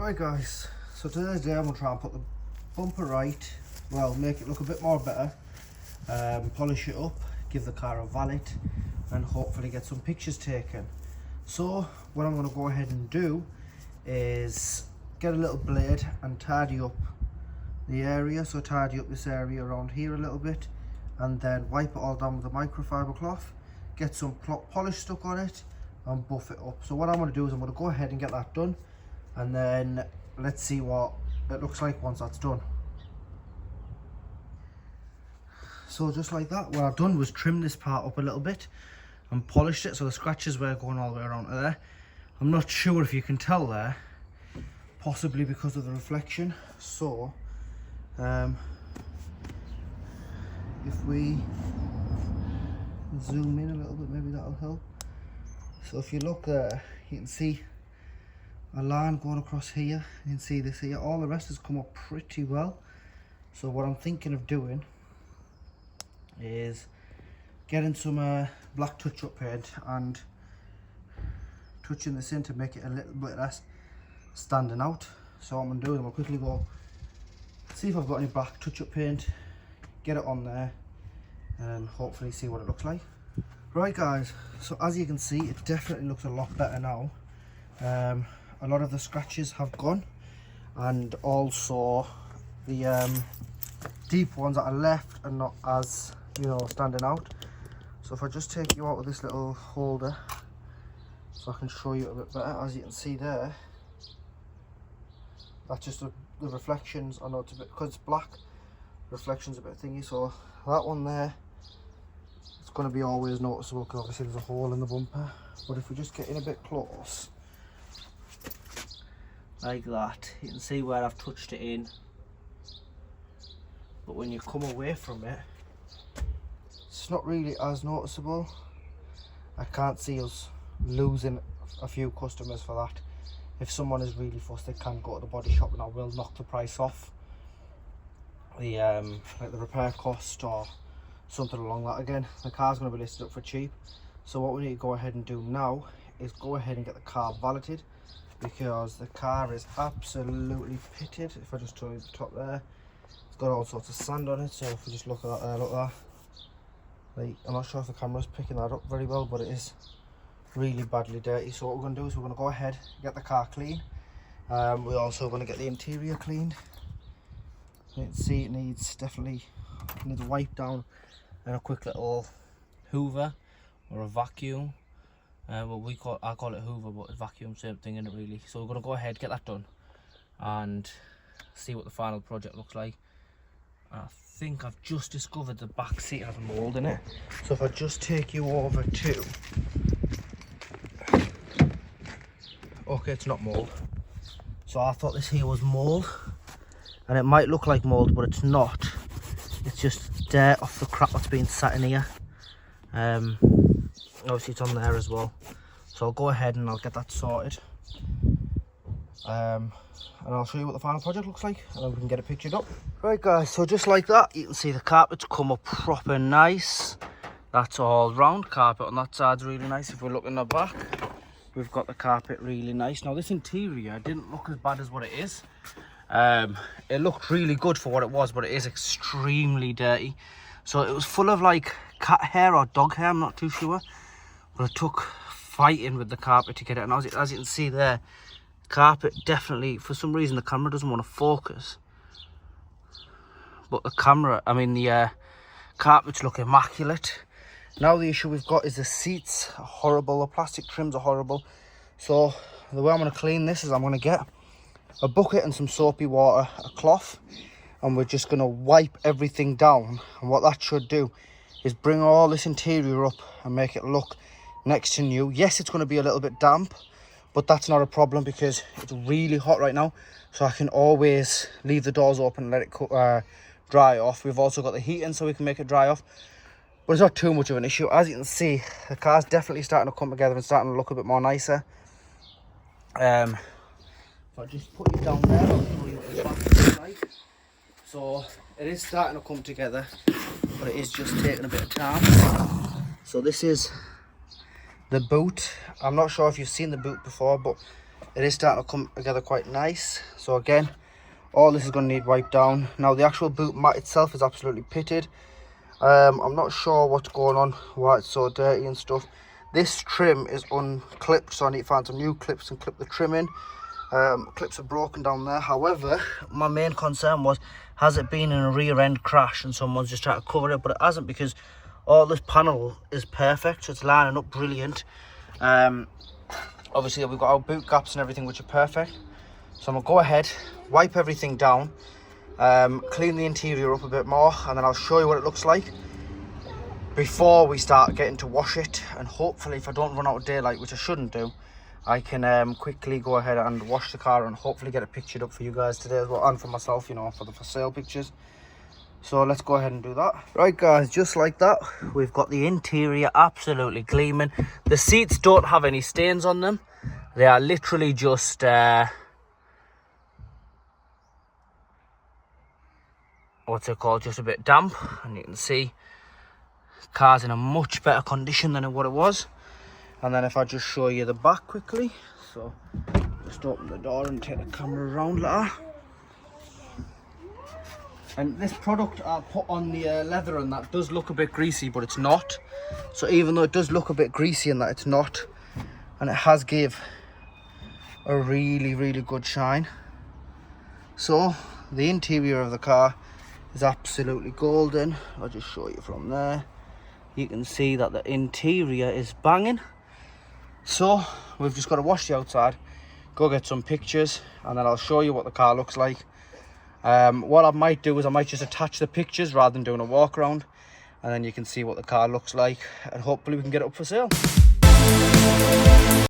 Right guys, so today's day I'm going to try and put the bumper right, well make it look a bit more better, polish it up, give the car a valet and hopefully get some pictures taken. So what I'm going to go ahead and do is get a little blade and tidy up the area, so tidy up this area around here a little bit and then wipe it all down with a microfiber cloth, get some polish stuck on it and buff it up. So what I'm going to do is I'm going to go ahead and get that done and then let's see what it looks like once that's done. So just like that, what I've done was trim this part up a little bit and polished it so the scratches were going all the way around to there. I'm not sure if you can tell there, possibly because of the reflection. So if we zoom in a little bit, maybe that'll help. So if you look there, you can see a line going across here. You can see this here. All the rest has come up pretty well. So what I'm thinking of doing is getting some black touch-up paint and touching this in to make it a little bit less standing out. So what I'm going to do is I'm going to quickly go see if I've got any black touch-up paint, get it on there and hopefully see what it looks like. Right guys, so as you can see it definitely looks a lot better now. A lot of the scratches have gone and also the deep ones that are left are not as, you know, standing out. So if I just take you out of this little holder so I can show you a bit better, as you can see there, that's just the reflections. I know it's a bit, because it's black, reflections a bit thingy, so that one there, it's going to be always noticeable because obviously there's a hole in the bumper. But if we just get in a bit close like that, you can see where I've touched it in, but when you come away from it, it's not really as noticeable. I can't see us losing a few customers for that. If someone is really fussed, they can go to the body shop and I will knock the price off the like the repair cost or something along that. Again, the car's going to be listed up for cheap, so what we need to go ahead and do now is go ahead and get the car valeted, because the car is absolutely pitted. If I just turn the top there, it's got all sorts of sand on it. So if we just look at that there, look at that, like, I'm not sure if the camera's picking that up very well, but it is really badly dirty. So what we're going to do is we're going to go ahead and get the car clean. We're also going to get the interior cleaned. You can see it needs a wipe down and a quick little hoover or a vacuum. Well, I call it hoover, but it's vacuum, same thing in it really. So we're going to go ahead, get that done and see what the final project looks like. I think I've just discovered the back seat has mould in it. So if I just take you over to, okay, it's not mould. So I thought this here was mould, and it might look like mould, but it's not. It's just dirt off the crap that's been sat in here. Obviously it's on there as well, so I'll go ahead and I'll get that sorted, and I'll show you what the final project looks like and then we can get it pictured up. Right guys, so just like that, you can see the carpet's come up proper nice. That's all round carpet on that side's really nice. If we look in the back, we've got the carpet really nice. Now this interior didn't look as bad as what it is. It looked really good for what it was, but it is extremely dirty. So it was full of like cat hair or dog hair, I'm not too sure. But it took fighting with the carpet to get it. And as you can see there, carpet definitely, for some reason the camera doesn't want to focus. But the carpets look immaculate. Now the issue we've got is the seats are horrible, the plastic trims are horrible. So the way I'm going to clean this is I'm going to get a bucket and some soapy water, a cloth, and we're just going to wipe everything down. And what that should do is bring all this interior up and make it look next to new. Yes, it's going to be a little bit damp, but that's not a problem because it's really hot right now, so I can always leave the doors open and let it dry off. We've also got the heating so we can make it dry off, but it's not too much of an issue. As you can see, the car's definitely starting to come together and starting to look a bit more nicer. If I just put you down there, I'll show you what the back looks like. So it is starting to come together, but it is just taking a bit of time. So this is the boot. I'm not sure if you've seen the boot before, but It is starting to come together quite nice. So again, all this is going to need wiped down. Now the actual boot mat itself is absolutely pitted. I'm not sure what's going on, why it's so dirty and stuff. This trim is unclipped, so I need to find some new clips and clip the trim in. Clips are broken down there. However, my main concern was, has it been in a rear end crash and someone's just tried to cover it? But it hasn't, because all this panel is perfect, so it's lining up brilliant. Obviously we've got our boot gaps and everything, which are perfect. So I'm gonna go ahead, wipe everything down, clean the interior up a bit more, and then I'll show you what it looks like before we start getting to wash it. And hopefully, if I don't run out of daylight, which I shouldn't do, I can quickly go ahead and wash the car and hopefully get it pictured up for you guys today as well, and for myself, you know, for the for sale pictures. So let's go ahead and do that. Right guys, just like that, we've got the interior absolutely gleaming. The seats don't have any stains on them. They are literally just what's it called, just a bit damp. And you can see car's in a much better condition than what it was. And then if I just show you the back quickly, so just open the door and take the camera around like that. And this product I put on the leather, and that does look a bit greasy, but it's not. So even though it does look a bit greasy and that, it's not. And it has give a really, really good shine. So the interior of the car is absolutely golden. I'll just show you from there. You can see that the interior is banging. So we've just got to wash the outside, go get some pictures, and then I'll show you what the car looks like. What I might do is I might just attach the pictures rather than doing a walk around, and then you can see what the car looks like, and hopefully we can get it up for sale.